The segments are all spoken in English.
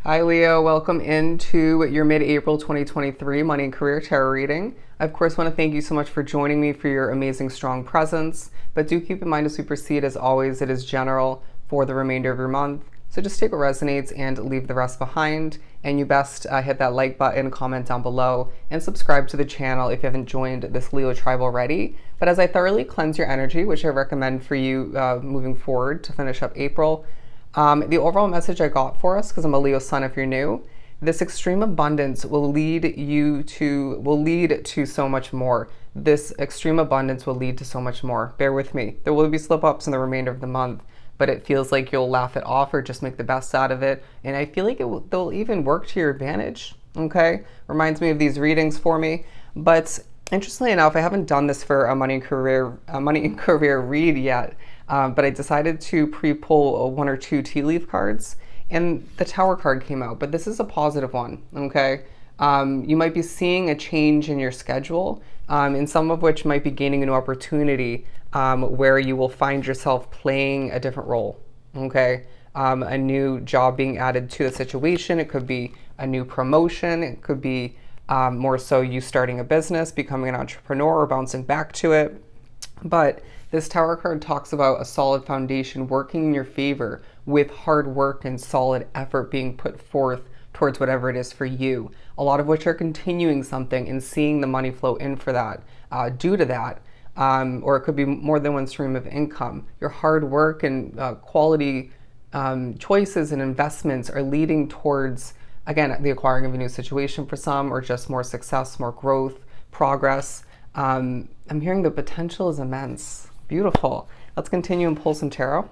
Hi Leo, welcome into your mid-April 2023 Money and Career Tarot reading. I of course want to thank you so much for joining me for your amazing strong presence, but do keep in mind as we proceed, as always, it is general for the remainder of your month. So just take what resonates and leave the rest behind. And you best hit that like button, comment down below, and subscribe to the channel if you haven't joined this Leo tribe already. But as I thoroughly cleanse your energy, which I recommend for you moving forward to finish up April, the overall message I got for us, because I'm a Leo sun if you're new, this extreme abundance will lead to so much more. This extreme abundance will lead to so much more. Bear with me. There will be slip-ups in the remainder of the month, but it feels like you'll laugh it off or just make the best out of it. And I feel like they'll even work to your advantage, okay? Reminds me of these readings for me. But interestingly enough, I haven't done this for a money and career read yet. But I decided to pre-pull one or two tea leaf cards, and the Tower card came out. But this is a positive one, okay? You might be seeing a change in your schedule, and some of which might be gaining a new opportunity where you will find yourself playing a different role, okay? A new job being added to the situation. It could be a new promotion. It could be more so you starting a business, becoming an entrepreneur, or bouncing back to it. But this Tower card talks about a solid foundation working in your favor with hard work and solid effort being put forth towards whatever it is for you. A lot of which are continuing something and seeing the money flow in for that, due to that. Or it could be more than one stream of income. Your hard work and quality choices and investments are leading towards, again, the acquiring of a new situation for some, or just more success, more growth, progress. I'm hearing the potential is immense. Beautiful. Let's continue and pull some tarot.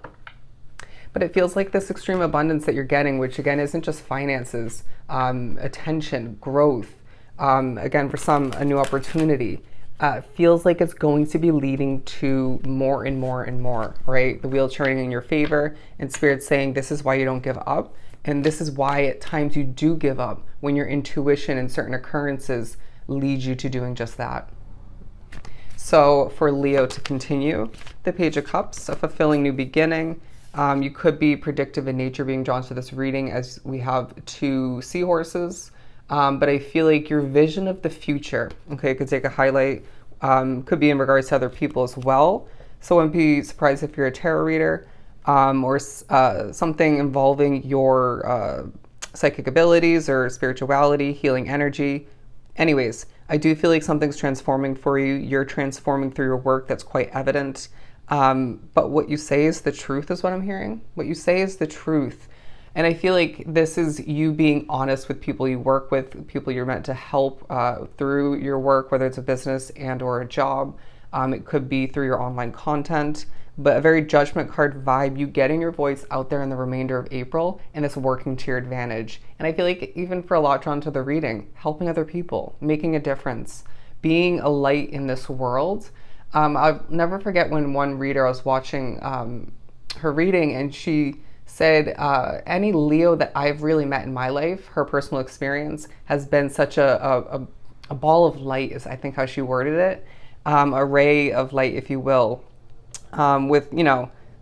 But it feels like this extreme abundance that you're getting, which again isn't just finances, attention, growth, again for some a new opportunity, feels like it's going to be leading to more and more and more, right? The wheel turning in your favor, and Spirit saying this is why you don't give up, and this is why at times you do give up, when your intuition and certain occurrences lead you to doing just that. So for Leo to continue, the Page of Cups, a fulfilling new beginning. You could be predictive in nature being drawn to this reading, as we have two seahorses. But I feel like your vision of the future, okay, could take a highlight, could be in regards to other people as well. So I wouldn't be surprised if you're a tarot reader, or something involving your psychic abilities or spirituality, healing energy. Anyways, I do feel like something's transforming for you. You're transforming through your work. That's quite evident. But what you say is the truth is what I'm hearing. What you say is the truth. And I feel like this is you being honest with people you work with, people you're meant to help through your work, whether it's a business and or a job. It could be through your online content, but a very judgment card vibe, you getting your voice out there in the remainder of April, and it's working to your advantage. And I feel like even for a lot drawn to the reading, helping other people, making a difference, being a light in this world. I'll never forget when one reader, I was watching her reading, and she said, any Leo that I've really met in my life, her personal experience has been such a ball of light, is I think how she worded it, a ray of light, if you will, with,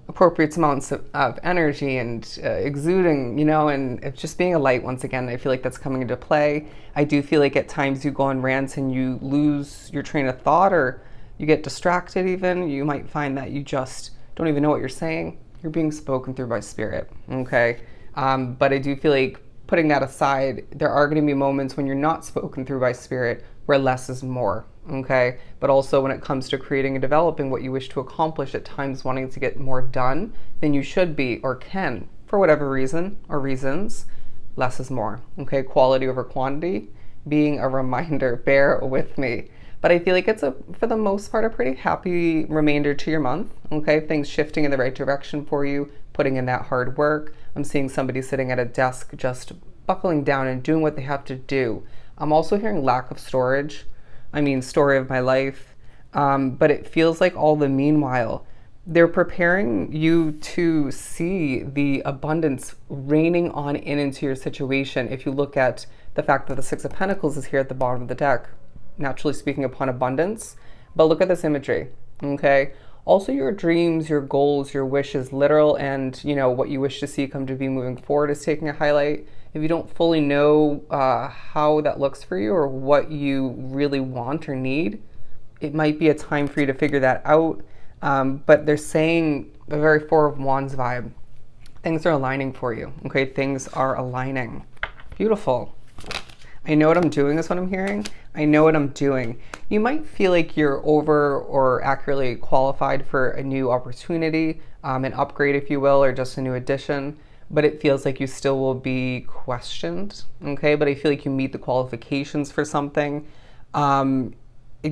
appropriate amounts of energy and exuding, and it's just being a light once again. I feel like that's coming into play. I do feel like at times you go on rants and you lose your train of thought, or you get distracted even. You might find that you just don't even know what you're saying. You're being spoken through by Spirit, okay? But I do feel like putting that aside, there are going to be moments when you're not spoken through by Spirit where less is more, okay? But also when it comes to creating and developing what you wish to accomplish, at times wanting to get more done than you should be or can, for whatever reason or reasons, less is more, okay? Quality over quantity being a reminder. Bear with me. But I feel like it's, for the most part, a pretty happy remainder to your month, okay? Things shifting in the right direction for you, putting in that hard work. I'm seeing somebody sitting at a desk just buckling down and doing what they have to do. I'm also hearing lack of storage. I mean, story of my life. But it feels like all the meanwhile, they're preparing you to see the abundance raining on into your situation. If you look at the fact that the Six of Pentacles is here at the bottom of the deck, naturally speaking upon abundance, but look at this imagery, okay? Also your dreams, your goals, your wishes, literal, and what you wish to see come to be moving forward is taking a highlight. if you don't fully know how that looks for you or what you really want or need, it might be a time for you to figure that out. But they're saying a very Four of Wands vibe. Things are aligning for you. Okay, things are aligning. Beautiful. I know what I'm doing is what I'm hearing. I know what I'm doing. You might feel like you're over or accurately qualified for a new opportunity, an upgrade, if you will, or just a new addition, but it feels like you still will be questioned, okay? But I feel like you meet the qualifications for something. I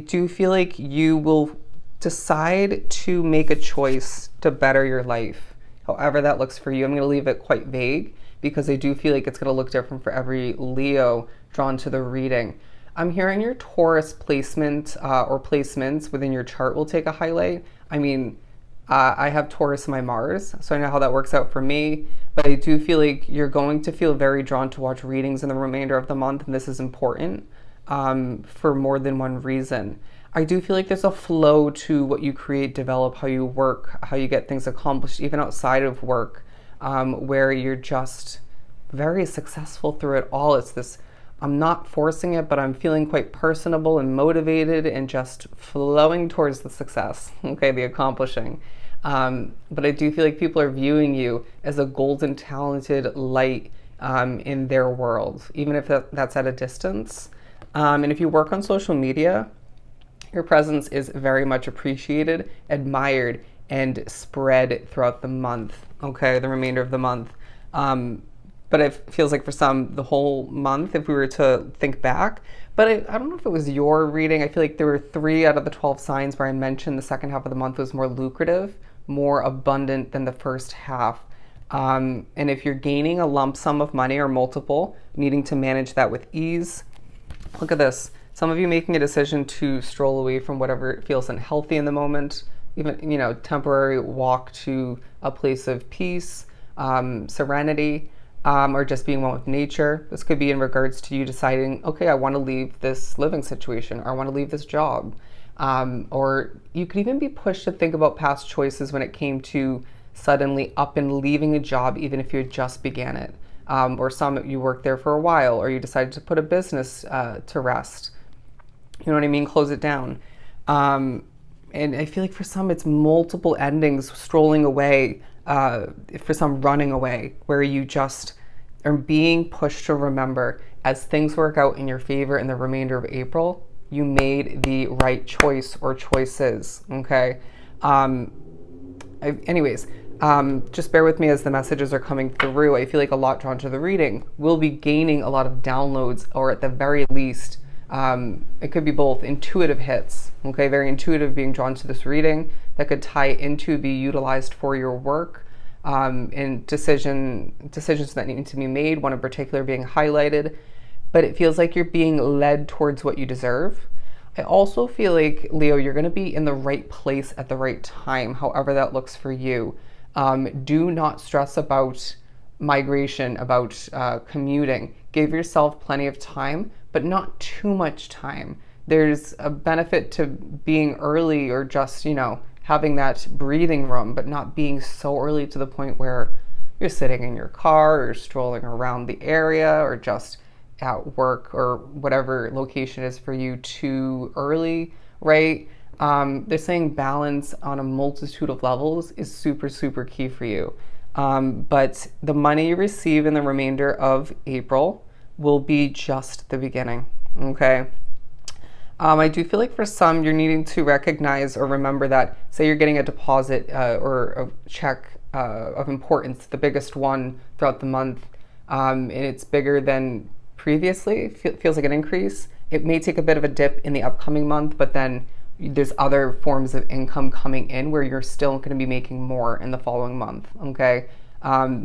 do feel like you will decide to make a choice to better your life, however that looks for you. I'm going to leave it quite vague because I do feel like it's going to look different for every Leo drawn to the reading. I'm hearing your Taurus placement or placements within your chart will take a highlight. I mean, I have Taurus in my Mars, so I know how that works out for me, but I do feel like you're going to feel very drawn to watch readings in the remainder of the month, and this is important for more than one reason. I do feel like there's a flow to what you create, develop, how you work, how you get things accomplished, even outside of work, where you're just very successful through it all. It's this, I'm not forcing it, but I'm feeling quite personable and motivated and just flowing towards the success, okay, the accomplishing. But I do feel like people are viewing you as a golden, talented light in their world, even if that's at a distance. And if you work on social media, your presence is very much appreciated, admired, and spread throughout the month, okay, the remainder of the month. But it feels like for some, the whole month, if we were to think back. But I don't know if it was your reading. I feel like there were 3 out of the 12 signs where I mentioned the second half of the month was more lucrative, more abundant than the first half. And if you're gaining a lump sum of money or multiple, needing to manage that with ease, look at this. Some of you making a decision to stroll away from whatever feels unhealthy in the moment, even, you know, temporary walk to a place of peace, serenity, or just being one with nature. This could be in regards to you deciding, okay, I want to leave this living situation, or I want to leave this job. Or you could even be pushed to think about past choices when it came to suddenly up and leaving a job, even if you had just began it. Or some, you worked there for a while, or you decided to put a business to rest. You know what I mean? Close it down. And I feel like for some, it's multiple endings, strolling away, for some running away, where you just are being pushed to remember as things work out in your favor in the remainder of April, you made the right choice or choices, okay? Just bear with me as the messages are coming through. I feel like a lot drawn to the reading. We'll be gaining a lot of downloads, or at the very least, it could be both intuitive hits, okay, very intuitive being drawn to this reading that could tie into, be utilized for your work, and decisions that need to be made, one in particular being highlighted, but it feels like you're being led towards what you deserve. I also feel like, Leo, you're going to be in the right place at the right time, however that looks for you. Do not stress about migration, about commuting. Give yourself plenty of time, but not too much time. There's a benefit to being early, or just, you know, having that breathing room, but not being so early to the point where you're sitting in your car or strolling around the area or just at work or whatever location is for you too early, right? They're saying balance on a multitude of levels is super, super key for you. But the money you receive in the remainder of April will be just the beginning, okay? I do feel like for some, you're needing to recognize or remember that, say you're getting a deposit or a check of importance, the biggest one throughout the month, and it's bigger than previously, feels like an increase. It may take a bit of a dip in the upcoming month, but then there's other forms of income coming in where you're still going to be making more in the following month, okay?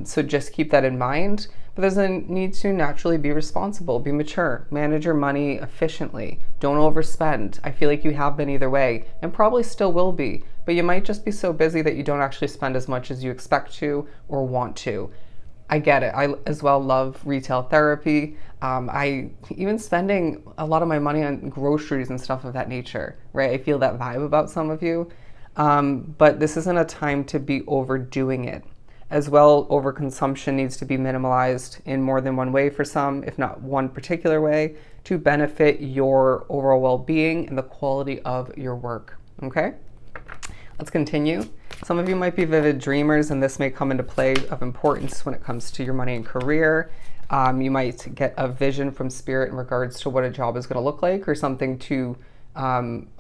So just keep that in mind. But there's a need to naturally be responsible, be mature, manage your money efficiently, don't overspend. I feel like you have been either way, and probably still will be, but you might just be so busy that you don't actually spend as much as you expect to or want to. I get it. I as well love retail therapy. I even spending a lot of my money on groceries and stuff of that nature, right? I feel that vibe about some of you. But this isn't a time to be overdoing it. As well, overconsumption needs to be minimalized in more than one way for some, if not one particular way, to benefit your overall well-being and the quality of your work. Okay? Let's continue. Some of you might be vivid dreamers, and this may come into play of importance when it comes to your money and career. You might get a vision from spirit in regards to what a job is going to look like, or something to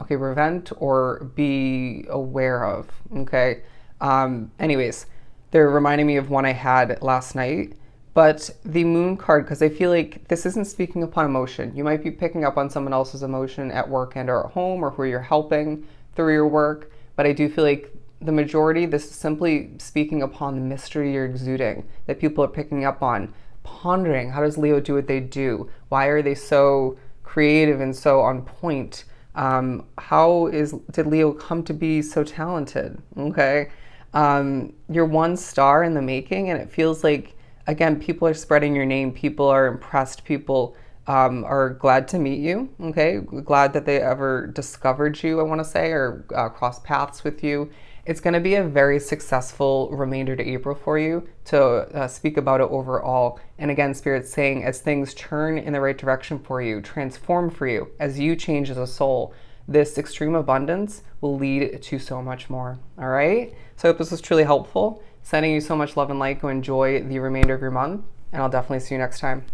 prevent or be aware of. Okay. Anyways, they're reminding me of one I had last night. But the moon card, because I feel like this isn't speaking upon emotion. You might be picking up on someone else's emotion at work and or at home, or who you're helping through your work. But I do feel like the majority, this is simply speaking upon the mystery you're exuding, that people are picking up on, pondering, how does Leo do what they do? Why are they so creative and so on point? Did Leo come to be so talented? Okay. You're one star in the making, and it feels like, again, people are spreading your name. People are impressed. People are glad to meet you. Okay. Glad that they ever discovered you, I want to say, or crossed paths with you. It's going to be a very successful remainder to April for you, to speak about it overall. And again, Spirit's saying, as things turn in the right direction for you, transform for you, as you change as a soul, this extreme abundance will lead to so much more. All right? So I hope this was truly helpful. Sending you so much love and light. Go enjoy the remainder of your month, and I'll definitely see you next time.